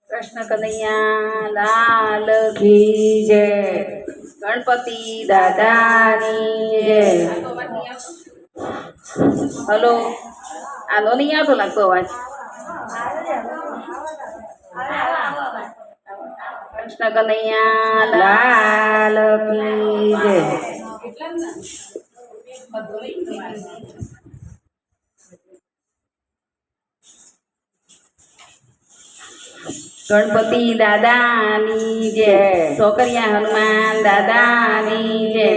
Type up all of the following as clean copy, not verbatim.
કૃષ્ણ કનૈયા લાલ કી જય, ગણપતિ દાદાની જય. હલો, આનો નહીં આવતો લાગતો અવાજ. કૃષ્ણ કનૈયા લાલ કી જય. ગણપતિ દાદાની જય, છોકરિયા હનુમાન દાદાની જય,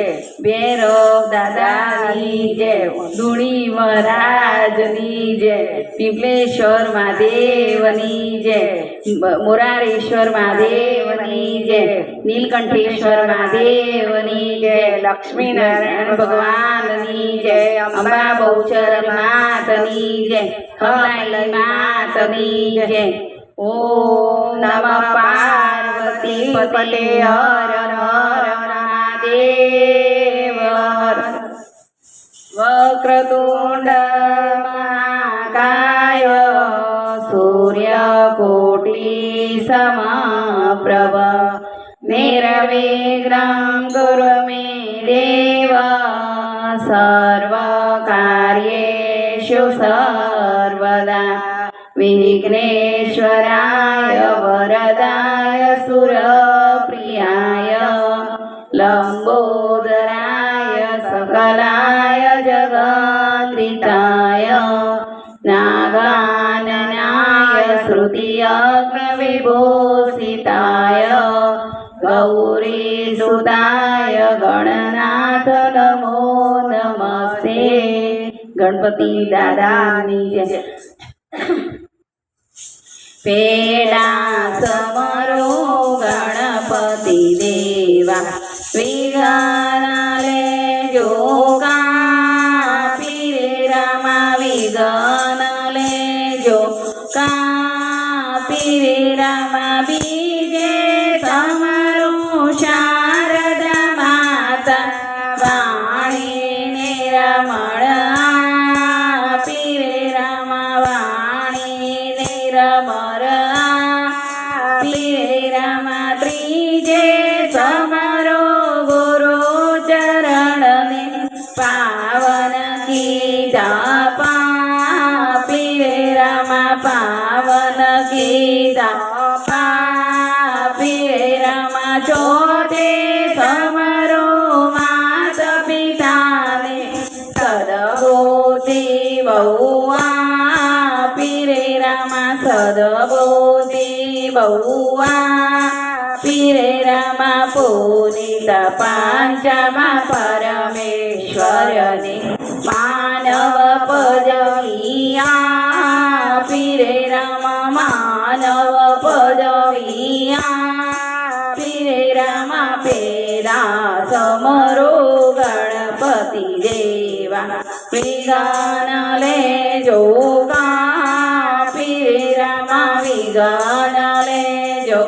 ભૈરવ દાદાની જય, ધૂણી મહારાજની જય, પીપલેશ્વર મહાદેવની જય, મોરારેશ્વર મહાદેવની જય, નીલકંઠેશ્વર મહાદેવની જય, લક્ષ્મીનારાયણ ભગવાનની જય, અંબા બહુચર માતની જય, ખમલાઈ માતની જય. ઓમ નમઃ પાર્વતી પતે હર હર મહાદેવ. વક્રતુંડ મહાકાય સૂર્યકોટી સમપ્રભ નિર્વિઘ્नं કુરુ મે દેવ સર્વકાર્યેષુ સર્વદા. વિઘ્નેશ્વરાય વરદાય સુરપ્રિયાય લંબોદરાય સકલાય જગદ્વિતાય નાગાનનાય શ્રુતિયજ્ઞવિભૂષિતાય ગૌરીસુતાય ગણનાથ નમો નમસ્તે. ગણપતિ દાદાની જય. પેલા સમરો ગણપતિ દેવા વિઘ્ન લેજો કાપી રે રામા વિઘ્ન લેજો કાપી રે રામા. બીજે સમરો શારદા માતા વાણી રમણ આપી રે રામા વાણી રમર આપી રે રામા. ત્રીજે સમરો ગુરુ ચરણ ને પાવન કીધા પાપી રે રામા પાવન કીધા પાપી રે રામા. ચોથે સમરો માત પિતાને સદબુદ્ધિ બહુ આપી રે રામા સદબુદ્ધિ બહુ આપી રે રામા. પુનિત પાંચમા પરમેશ્વરને માનવ પદવી આપી રે રામા માનવ પદવી આપી રે રામા. પેલા સમરો ગણપતિ દેવા વિઘ્ન લેજો કાપી રે રામા વિઘ્ન લેજો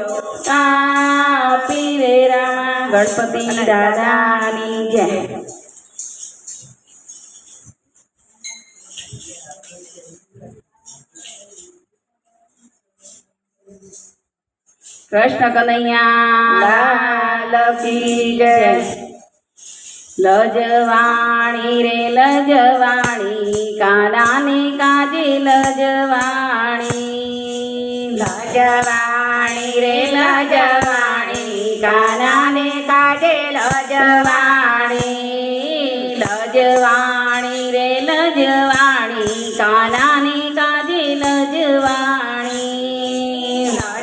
કાપી રે રામા. ગણપતિ દાદાની જય. કૃષ્ણ કનૈયા લાલ કી જય. લજવાણી રે લજવાણી કાનાની કાજે લજવાણી. લજવાણી રે લજવાણી કાનાને કાજે લજવાણી. લજવાણી રે લજવાણી કાનાને કાજે લજવાણી.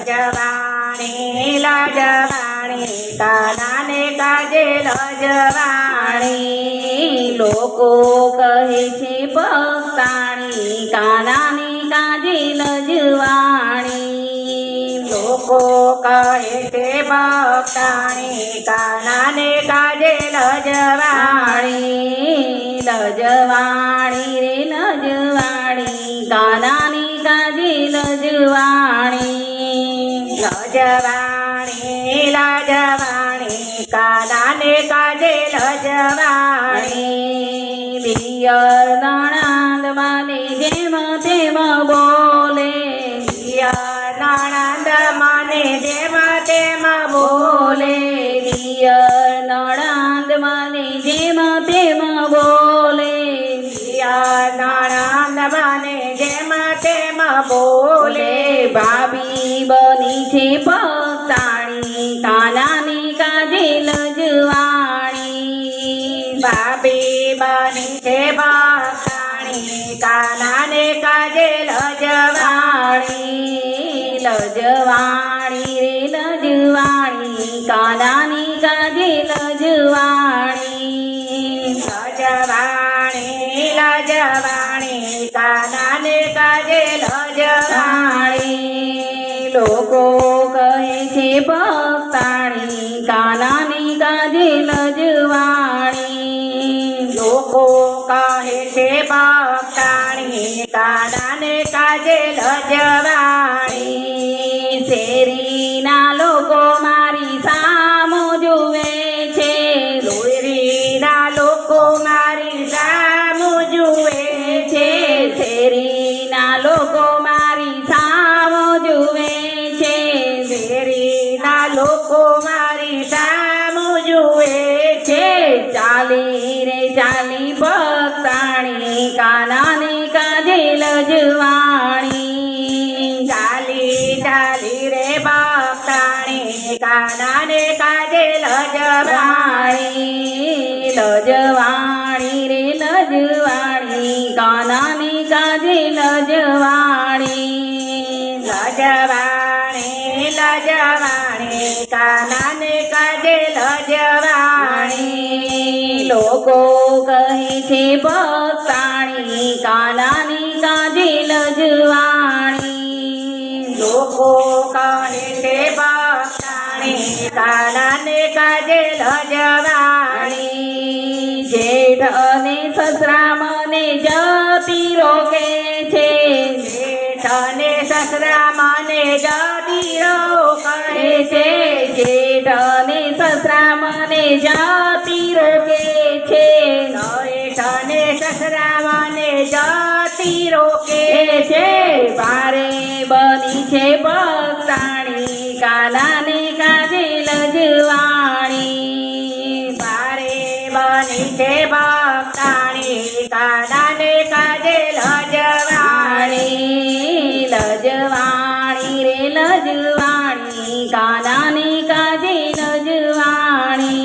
લજવાણી લજવાણી કાનાને કાજે લજવાણી. લોકો કહે છે ભક્તાણી કાનાની કાજે લજવાણી. લોકો કહે છે ભક્તાણી કાનાને કાજે લજવાણી. લજવાણી લજવાણી રે લજવાણી કાનાની કાજે લજવાણી લજવાણી લજવાણી કાનાને કાજે લજવાણી પિયર નણંદ મને જેમ તેમ બોલે નણંદ મને જેમ તેમ બોલે પિયર નણંદ મને જેમ તેમ બોલે નણંદ મને જેમ તેમ બોલે ભાભી બની છે ભક્તાણી કાનાની કાજે લજવાણી ભાભી બની છે ભક્તાણી કાનાને કાજે લજવાણી લજવાણી રે લજવાણી કાનાની કાજે લજવાણી લજવાણી લજવાણી કાનાને કાજે લજવાણી લોકો કહે છે ભક્તાણી કાનાની કાજે લજવાણી લોકો કહે છે ભક્તાણી કાનાને કાજે લજવાણી શેરીના લોકો મારી સામો જુએ છે શેરીના લોકો મારી સામું જુએ છે શેરીના લોકો મારી સામો જુએ છે શેરીના લોકો મારી સામું જુએ છે ચાલી રે ચાલી ભક્તાણી કાનાની કાજે લજવાણી ચાલી ચાલી રે ભક્તાણી કાનાને કાજે લજવાણી લજવાણી રે લજવાણી કાનાની કાજે લજવાણી લજવાણી લજવાણી કાનાને કાજે લજવાણી લોકો કહે છે ભક્તાણી કાનાની કાજે લજવાણી લોકો કહે છે ભક્તાણી કાનાને કાજે લજવાણી જેઠ અને સસરા મને જતી રોકે છે જેઠ અને સસરા મને જતી રોકે છે જેઠ અને સસરા મને જતી રોકે છે જેઠ અને સસરા મને જતી રોકે છે ભારે બની છે ભક્તાણી કાનાને કાજે લજવાણી ભારે બની છે ભક્તાણી કાનાને કાજે લજવાણી લજવાણી રે લજવાણી કાનાની કાજે લજવાણી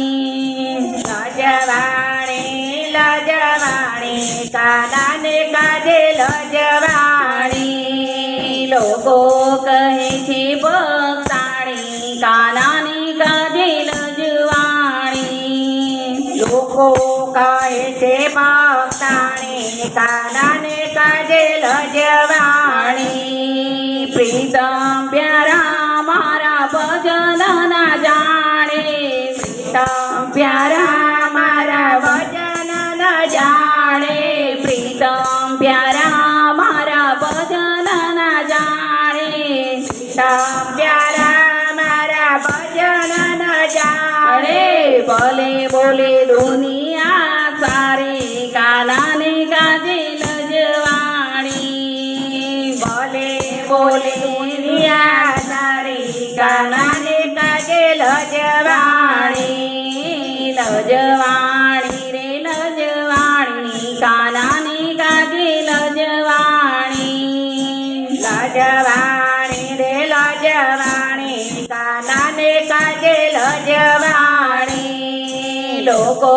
લજવાણી લજવાણી કાનાને કાજે લજવાણી લોકો કહે છે ભક્તાણી કાનાની કાજે લજવાણી લોકો કહે છે ભક્તાણી કાનાને કાજે લજવાણી પ્રીતમ પ્યારા મારા ભજન ના જાણે પ્રીતમ પ્યારા મારા વચન ન જાણે પ્રીતમ પ્યારા મારા ભજન ના જાણે પ્રીતમ પ્યારા મારા વચન ન જાણે ભલે બોલે દુનિયા સારી કાનાને કાજે લજવાણી ભલે બોલે દુનિયા સારી કાનાને કાજે લજવાણી લજવાણી રે લજવાણી કાનાની કાજે લજવાણી લજવાણી રે લજવાણી કાનાને કાજે લજવાણી લોકો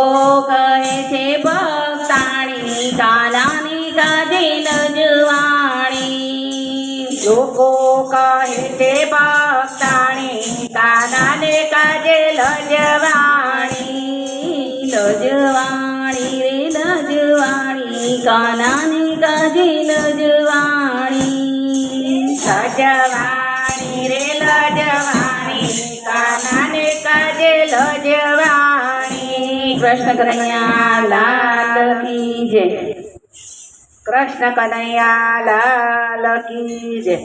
કહે છે ભક્તાણી કાનાની કાજે લજવાણી લોકો કહે છે ભક્તાણી કાનાને કાજે લજવાણી લજવાણી રે લજવાણી કાનાની કાજે લજવાણી લજવાણી રે લજવાણી કાનાને કાજે લજવાણી કૃષ્ણ કનૈયા લાલ કી જય. કૃષ્ણ કનૈયા લાલ કી જય.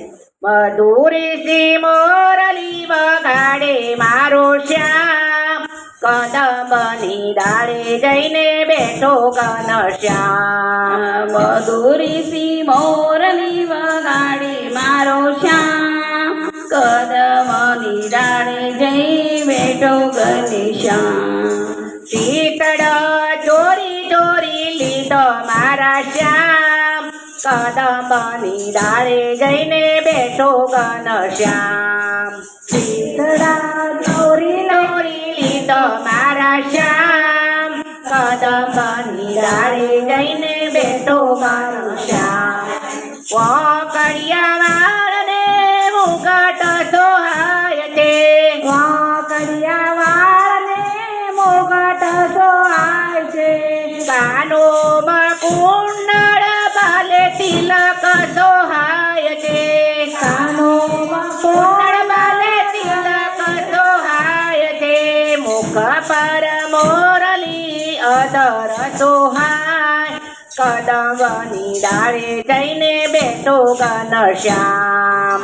મધુરી સી મોરલી વગાડે મારો શ્યામ, કદમની ડાળે જઈને બેઠો ઘનશ્યામ. મધુરી સી મોરલી વગાડે મારો શ્યામ, કદમની ડાળે જઈ બેઠો ઘનશ્યામ. શીતળ ચોરી ચોરી લીધો મારા શ્યામ, કદમની ડાળે જઈને બેઠો ઘનશ્યામ. શીતળા ચોરી ચોરી લીધો મારા શ્યામ, કદમની ડાળે જઈને બેઠો ઘનશ્યામ. વાંકડિયા વાળને મુગટ સોહાય છે, વાંકડિયા વાળને મોગટ સોહાય છે. કાનોમાં કુંડળ બાલે તિલક સોહાય છે, કાનોમાં કુંડળ બાલે તિલક સોહાય છે. મુખ પર મોરલી અધર સોહાય, કદમની ડાળે જઈને બેઠો ઘનશ્યામ.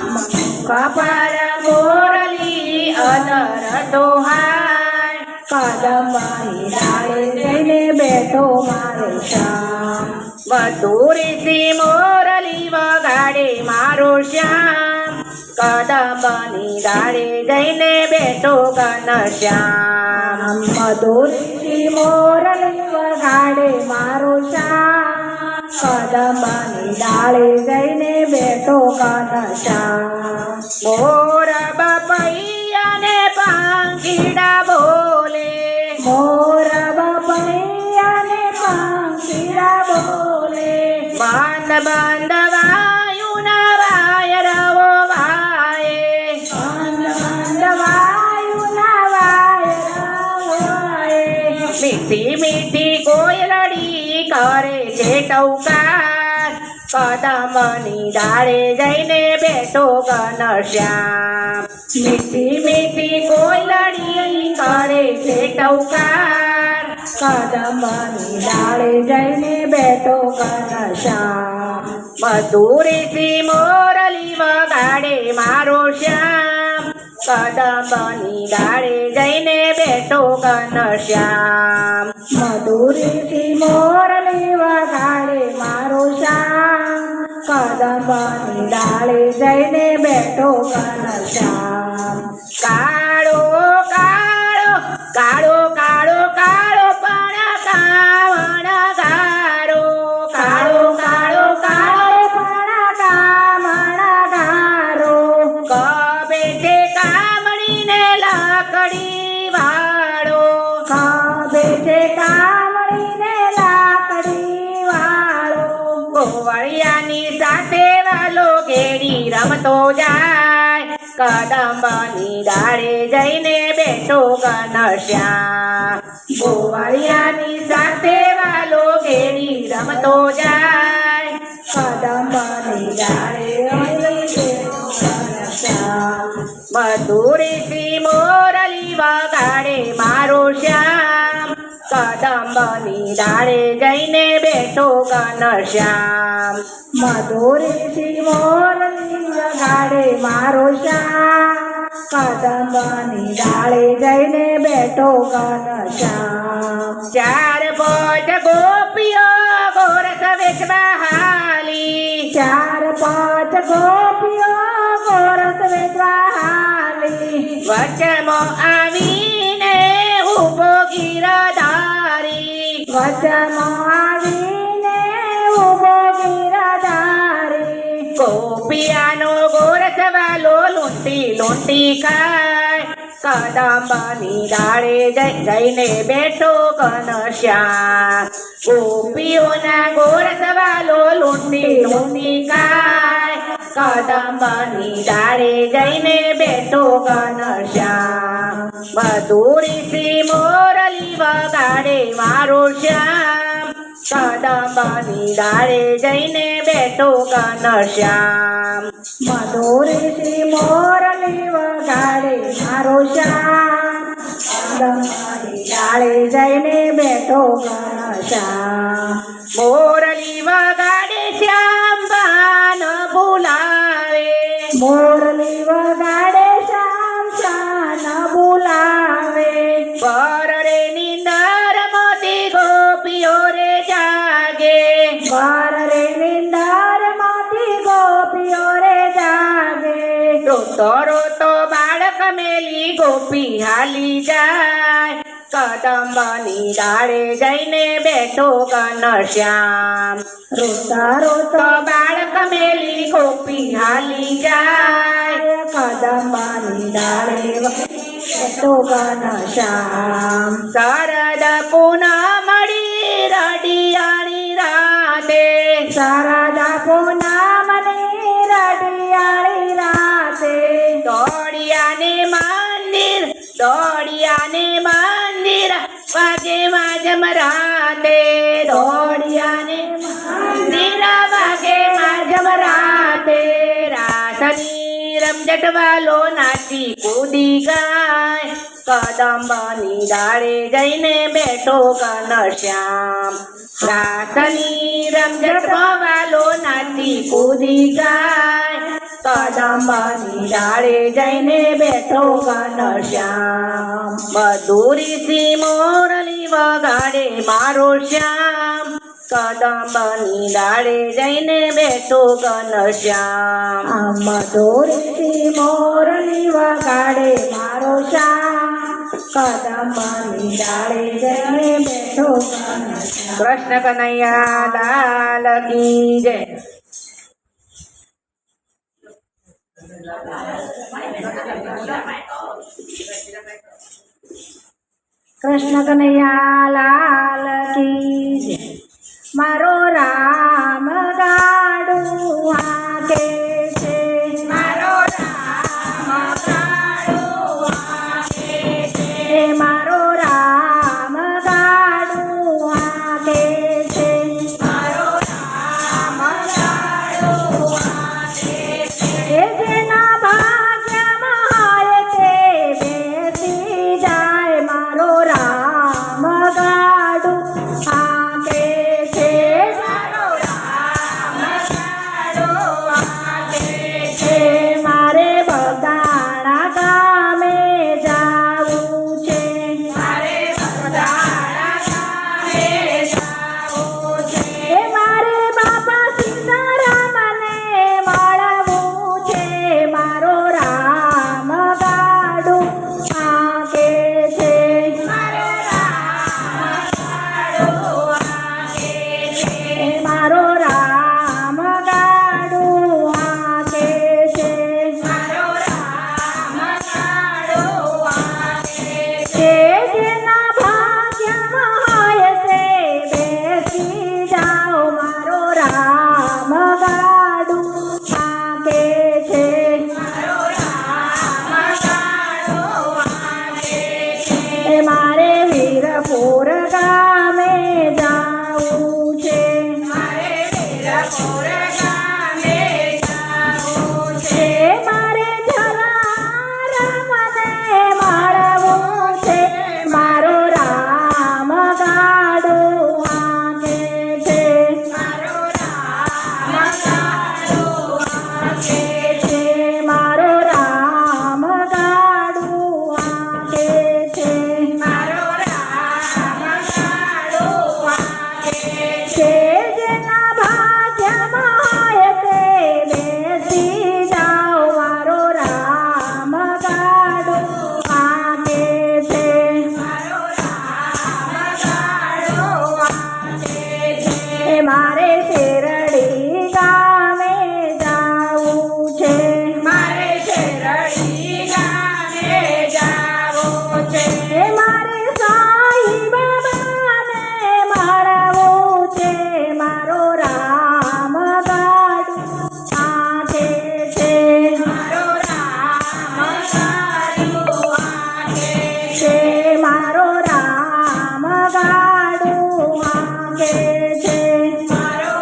કપાળ મોરલી અધર સોહાય, કદમની ડાળે જઈને બેઠો મારો શ્યામ. મધુરી સી મોરલી વગાડે મારો શ્યામ, કદમની ડાળે જઈને બેઠો ઘનશ્યામ. મધુરી મોરલી વગાડે મારો શ્યામ, કદમની ડાળે જઈને બેઠો ઘનશ્યામ. મોર બપૈયાને પાંખીડા બોલે, મોર બપૈયાને પાંખીડા બોલે. બંધ બંધ વાયુના વાયરવો વાય, બંધ વાયુના વાયરા વાય. મીઠી મીઠી કોયલડી કરે છે ટૌકાર, કદમની ડાળે જઈને બેઠો ઘનશ્યામ. મીઠી મીઠી કોયલડી કરે છે ટૌકાર, કદમની ડાળે જઈને બેઠો ઘનશ્યામ. મધુરી સી મોરલી વગાડે મારો શ્યામ, કદમની ડાળે જઈને બેઠો ઘનશ્યામ. મધુરી મોરલી વગાડે મારો શ્યામ, કદમની ડાળે જઈને બેઠો ઘનશ્યામ. કાળો કાળો કાળો કાળો કાળો પણ કાવણ ગારો, કાળો કાળો કાળો પણ કામણા ગારો. કબે છે કામણીને લાકડી વાળો, ખબે છે કામણીને લાકડી વાળો. ગોવળિયાની સાથે વાલો ઘેરી રમતો જાય, કદમની ડાળે જઈને બેઠો ઘનશ્યામ. ગોવળિયાની સાથે વાલો ઘેરી રમતો જાય, કદમની ડાળે જઈને બેઠો ઘનશ્યામ. મધુરી સી મોરલી વગાડે મારો શ્યામ, કદમની ડાળે જઈને બેઠો ઘનશ્યામ. મધુરી મોરલી વગાડે મારો શ્યામ, કદમની ડાળે જઈને બેઠો ઘનશ્યામ. ચાર પોચ ગોપીઓ ગોરસ વેચવા હાલી, ચાર પાંચ ગોપીઓ ગોરસ વેચવા હાલી. વચમાં આવીને ઉભો ગીરધારી, વચમાં આવીને ઉભો ગીરધારી. ગોપિયાનો ગોરસ વાલો લૂંટી લૂંટી ખાય, કદમની ડાળે જઈને બેઠો ઘનશ્યામ. ગોપીઓના ગોરસ વાલો લૂંટી લૂંટી ખાય, કદમની ડાળે જઈને બેઠો ઘનશ્યામ. મધુરી સી મોરલી વગાડે મારો શ્યામ, કદમની ડાળે જઈને બેઠો ઘનશ્યામ. મધુરી મોરલી વગાડે મારો શ્યામ, કદમની ડાળે જઈને બેઠો ઘનશ્યામ. મોરલી વગાડે વાર રે નિંદરમાંથી ગોપીઓ રે જાગે રોતો રોતો બાળક મેલી ગોપી હાલી જાય કદંબની ડાળે જઈને બેઠો ઘનશ્યામ રોતા રોતા તો બાળક મેલી ગોપી હાલી જાય કદંબાની ડાળે બેઠો ઘનશ્યામ શરદ પૂનમડી રડિયાળી રાતે શારદા પૂનમને રડિયાળી રાતે દોડિયાને મંદિર વાગે માજમ રાતે દોડિયાને મંદિર વાગે માજમ રાતે રાસની રમઝટ વાલો નાચી કૂદી ગાય કદંબની ડાળે જઈને બેઠો ઘનશ્યામ રાસની રમઝટ વાલો નાચી કૂદી ગાય કદંબની ડાળે જઈને બેઠો ઘનશ્યામ મધુરી મોરલી વગાડે મારો શ્યામ કદંબની ડાળે જઈને બેઠો ઘનશ્યામ મધુરથી મોરલી વગાડે મારો શ્યામ કદંબની ડાળે જઈને બેઠો ઘનશ્યામ કૃષ્ણ કનૈયા લાલ કી જય કૃષ્ણ કનૈયા લાલ કી જય મારો રામ ગાડું હાકે છે મારો રામ ગાડું હાકે છે મારો રામ ગાડું હાકે છે મારો રામ ગાડું હાકે છે જેના ભાગ્યમાં હોય તે બેસી જાય મારો રામ ગાડું હાકે છે મારો રામ ગાડું હાકે છે મારે બગાડા ગામે જાવું છે મારે બગદાણા ગામે જાવું છે મારે બાપા સીતારામને મળવું છે મારો રામ ગાડું હાકે છે મારો રામ ગાડું હાકે છે મારો રામ ગાડું હાકે છે મારો રામ ગાડું હાકે છે જેના ભાગ્યમાં હોય તે બેસી જાઓ મારો રામ ગાડું હાકે છે મારો રામ ગાડું હાકે છે મારે વીરપુર ગામે જાવું છે મારે વીરપુર ગામે જાવું છે મારે જલારામને મળવું છે મારો રામ ગાડું હાકે છે મારો રામ ગાડું હાકે છે મારો રામ ગાડું હાકે છે મારો રામ ગાડું હાકે છે જેના ભાગ્યમાં હોય તે બેસી જાઓ મારો રામ ગાડું હાકે છે મારો રામ ગાડું હાકે છે મારે શેરડી ગામે જાવું છે મારે શેરડી ગામે જાવું છે મારે સાઈ બાબાને મળવું છે મારો રામ ગાડું હાકે છે મારો રામ ગાડું હાકે છે મારો રામ ગાડું હાકે છે મારો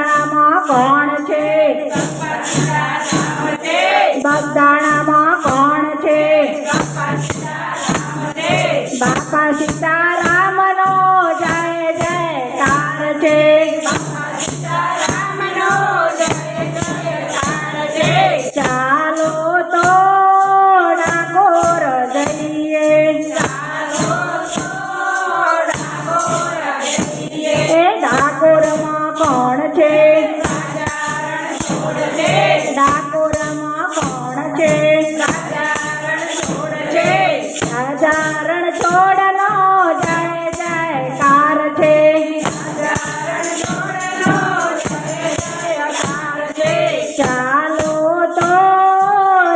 બગદાણામાં કોણ છે? બગદાણામાં કોણ છે? બાપા સીતારામનો જય જયકાર છે. ચાલો તો ડાકોર જઈએ. એ ડાકોરમાં કોણ છે? ડાકોરમાં કોણ છે? રાજારણ છોડનો જય જયકાર છે. ચાલો તો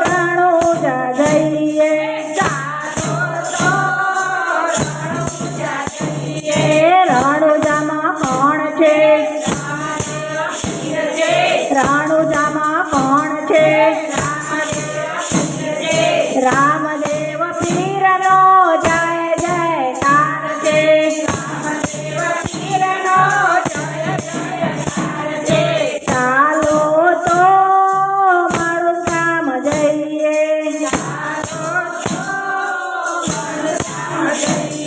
રણુજ જઈએ. એ રણુજામાં કોણ છે? રણુજામાં કોણ છે? રામદેવ પીરનો જય જયકાર છે. ચાલો તો મારું કામ જઈએ.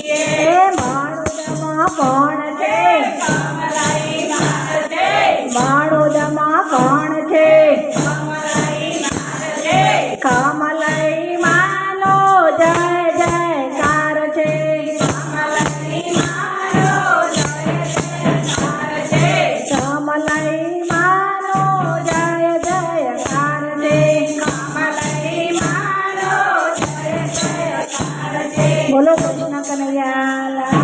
એ મારુદમાં કોણ છે? મારુદમાં કોણ છે? કમલઈ માનો જય જયકાર છે. કમલઈ માનો જય જયકાર છે. બોલો કૃષ્ણ કનૈયા.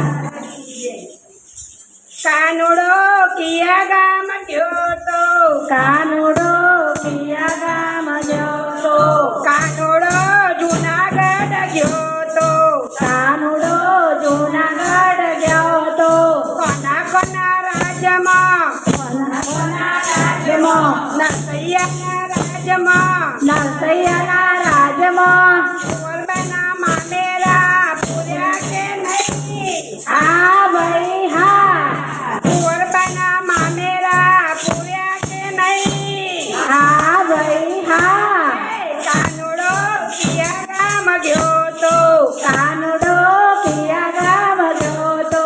કાનુડો કિયા ગામ ગયો તો, કાનુડો કિયા ગામ ગયો તો, કાનુડો જુનાગઢ ગયો તો, કાનુડો જૂનાગઢ ગયો તો. કોના કોના રાજ્યમાં, રાજ્યમાં નરસૈયાના રાજ્યમાં, નરસૈયાના રાજ્યમાં કુંવરબાના મામેરા પૂર્યા કે નહીં? હા ભાઈ હા. કુંવરબાના મામેરા પૂર્યા કે નહીં? હા ભાઈ હા. કાનુડો કિયા ગામ ગયો તો, કાનુડો કિયા ગામ ગયો તો,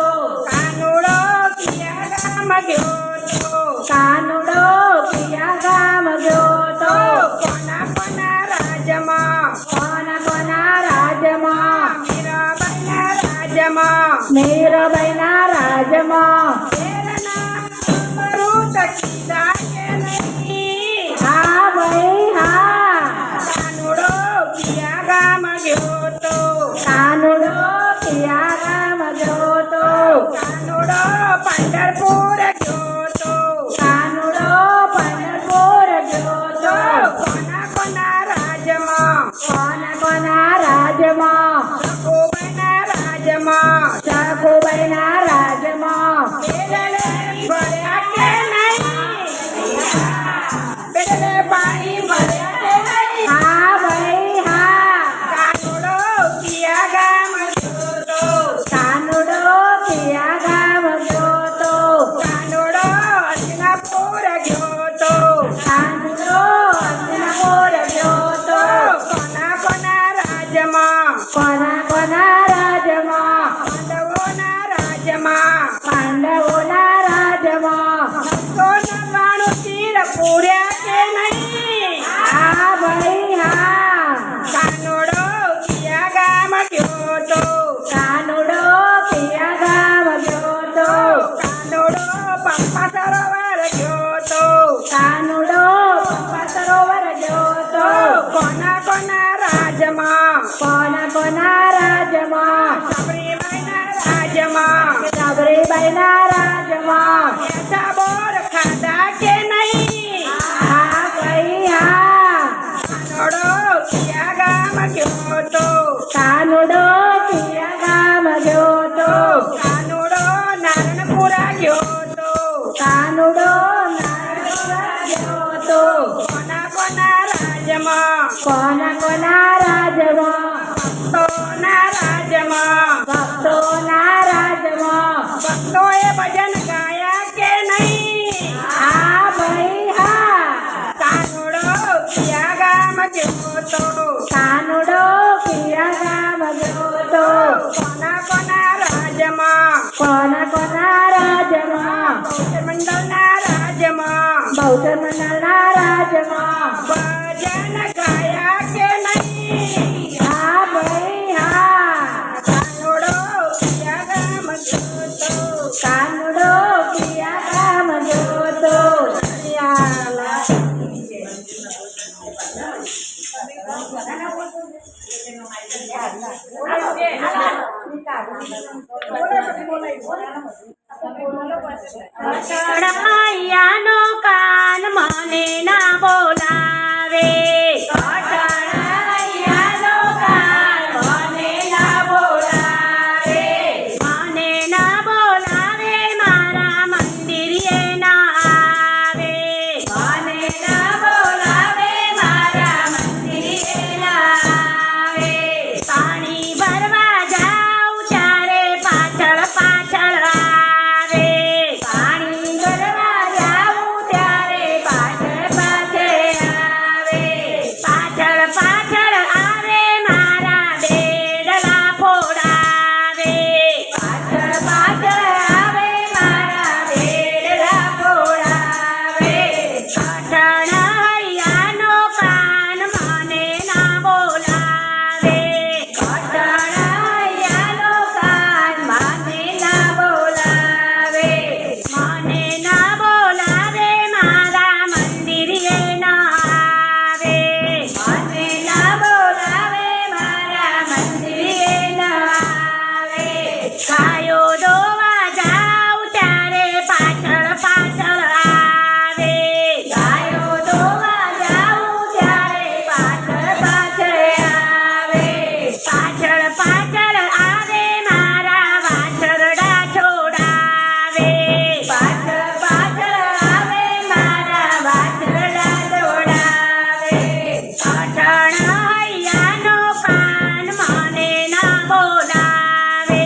કાનુડો કિયા ગામ ગયો તો, કાનુડો કિયા ગામ ગયો તો. કોના કોના રાજ્યમાં, કોના કોના રાજ્યમાં? મીરાબાઈના રાજ્યમાં, મીરાબાઈના રાજ્યમાં શેરના અમૃત કીધા કે નહીં? હા ભાઈ હા. કાનુડો કિયા ગામ ગયો તો, કાનુડો કિયા ગામ ગયો તો, કાનુડો પંઢરપુર ગયો તો, કાનુડો પંઢરપુર ગયો તો. કોના કોના રાજ્યમાં, કોના કોના રાજ્યમાં? સખુબાઈના રાજ્યમાં, સખુબાઈના રાજ્યમાં બેડલે ભર્યા કે નહીં? બેડલે પાણી ભર્યા કે નહીં? હા ભાઈ હા. કાનુડો કિયા ગામ ગયો તો, કાનુડો કિયા ગામ ગયો તો, કાનુડો હસ્તિનાપુર ગયો તો, કાનુડો હસ્તિનાપુર ગયો તો. કોના કોના રાજ્યમાં, કોના કોના રાજ્યમાં? પાંડવોના રાજ્યમાં, પાંડવોના રાજ્યમાં તો નવાણું તીર પૂર્યા કે નહીં? હા ભાઈ હા. કાનુડો કિયા ગામ ગયો તો, કાનુડો કિયા ગામ ગયો તો, કાનુડો પંપા સરોવર ગયો તો, કાનુડો પંપા સરોવર ગયો તો. કોના કોના રાજ્યમાં, કોના કોના રાજ્યમાં? સબરીબાઈના રાજ્યમાં, સબરીબાઈના રાજ્યમાં એસા બોર ખાધા કે નહીં? હા ભાઈ હા. કાનુડો કિયા ગામ ગયો તો, કાનુડો કિયા ગામ ગયો તો, કાનુડો નારણપુરા ગયો તો, કાનુડો નારણપુરા ગયો તો. કોના કોના રાજ્યમાં, કોના કોના રાજ્યમાં? ભક્તોના રાજ્યમાં, ભક્તોના રાજ્યમાં ભક્તોએ ભજન ગાયા કે નહીં? હા કૌશમના રાજમાં ભજન ગાયા કે નહીં હા ભાઈ હા કાનુડો પિયા ગામ જોતો કાનુડો પિયા ગામ જોતો યાલા કઠણૈયાનો કાન મને ના બોલાવે કઠણૈયાનો કાન મને ના બોલાવે મને ના બોલાવે મારા મંદિરે ના આવે મને ના બોલાવે મારા મંદિરે ના આવે પાણી ભરવા જાઉં ત્યારે પાછળ પાછળ આવે પાણી ભરવા જાઉં ત્યારે પાછળ પાછળ આવે પાછળ પાછળ આવે મારા બેડલા ફોડાવે પાછળ પાછળ આવે મારા બેડલા ફોડાવે કઠણૈયાનો કાન મને ના બોલાવે કઠણૈયાનો કાન મને ના બોલાવે મને ના બોલાવે મારા મંદિરે ના આવે મને ના બોલાવે મારા મંદિરે ના આવે ગાયો દોવા જાઉં ત્યારે પાછળ પાછળ આવે ગાયો દોવા જાઉં ત્યારે પાછળ પાછળ આવે પાછળ પાછળ આવે મારા વાછરડા છોડાવે પાછળ પાછળ આવે મારા વાછરડા છોડાવે કઠણૈયાનો કાન મને ના બોલાવે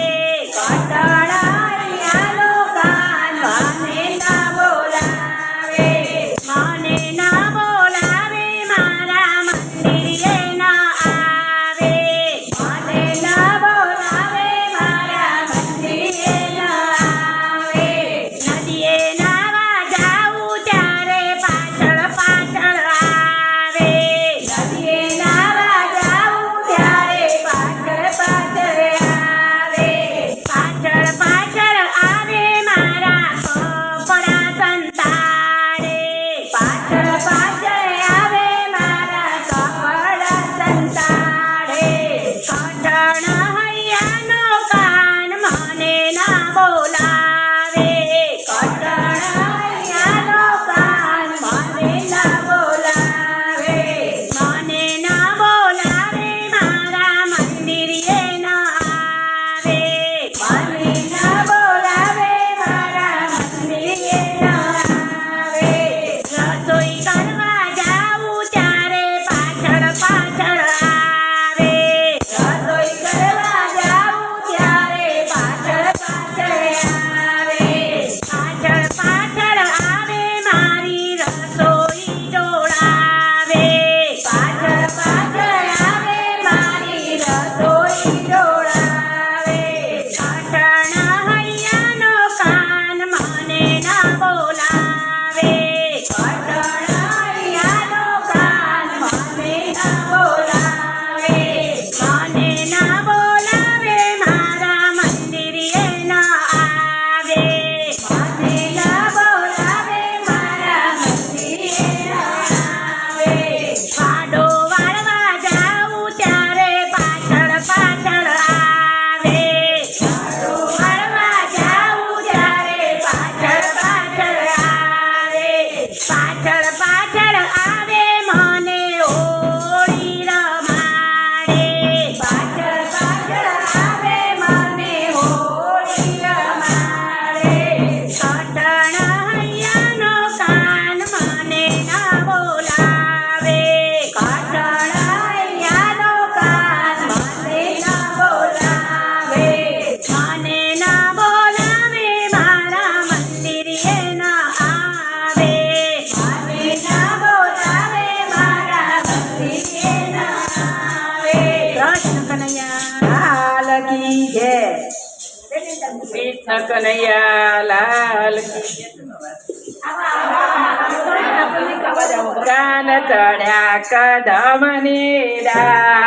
કઠણૈયાનો કાન મને ના બોલાવે મને ના બોલાવે મારા મંદિરે ના આવે મને ના બોલાવે મારા મંદિરે ના આવે નદીએ નાવા જાઉં ત્યારે પાછળ પાછળ આવે નદીએ નાવા જાઉં ત્યારે પાછળ પાછળ આવે પાછળ પાછળ આવે મારા કપડા સંતાડે પાછળ પાછળ આવે મારા કપડા સંતાડે કઠણૈયાનો કાન મને ના બોલાવે કઠણૈયાનો કાન મને ના બોલાવે મને ના બોલાવે મારા મંદિરે ના આવે મને ના બોલાવે મારા મંદિરે ના આવે રસોઈ કરવા જાઉં ત્યારે પાછળ પાછળ આવે રસોઈ કરવા જાઉં ત્યારે પાછળ પાછળ આવે પાછળ પાછળ આવે મારી રસોઈ ડોળાવે પાછળ પાછળ આવે મારી રસોઈ ડોળાવે કઠણૈયાનો કાન મને ના બોલાવે કઠણૈયાનો કાન મને ના બોલાવે મને ના બોલાવે મારા મંદિરે ના આવે મને ના બોલાવે મારા મંદિરે ના આવે પાડો વાળવા જાઉં ત્યારે પાછળ પાછળ આવે પાડો વાળવા જાઉં ત્યારે પાછળ પાછળ આવે પાછળ પાછળ આવે મને હોળી રમાડે પાછળ પાછળ આવે મને હોળી રમાડે કઠણૈયાનો કાન મને ના બોલાવે કઠણૈયાનો કાન મને ના બોલાવે મને ના બોલાવે મારા મંદિરે ના આવે મને ના બોલાવે મારા મંદિરે ના આવે કૃષ્ણ કનૈયા લાલ કી જય કૃષ્ણ કનૈયા લાલ કી જય. કાન ચડ્યા કદમની ડાળ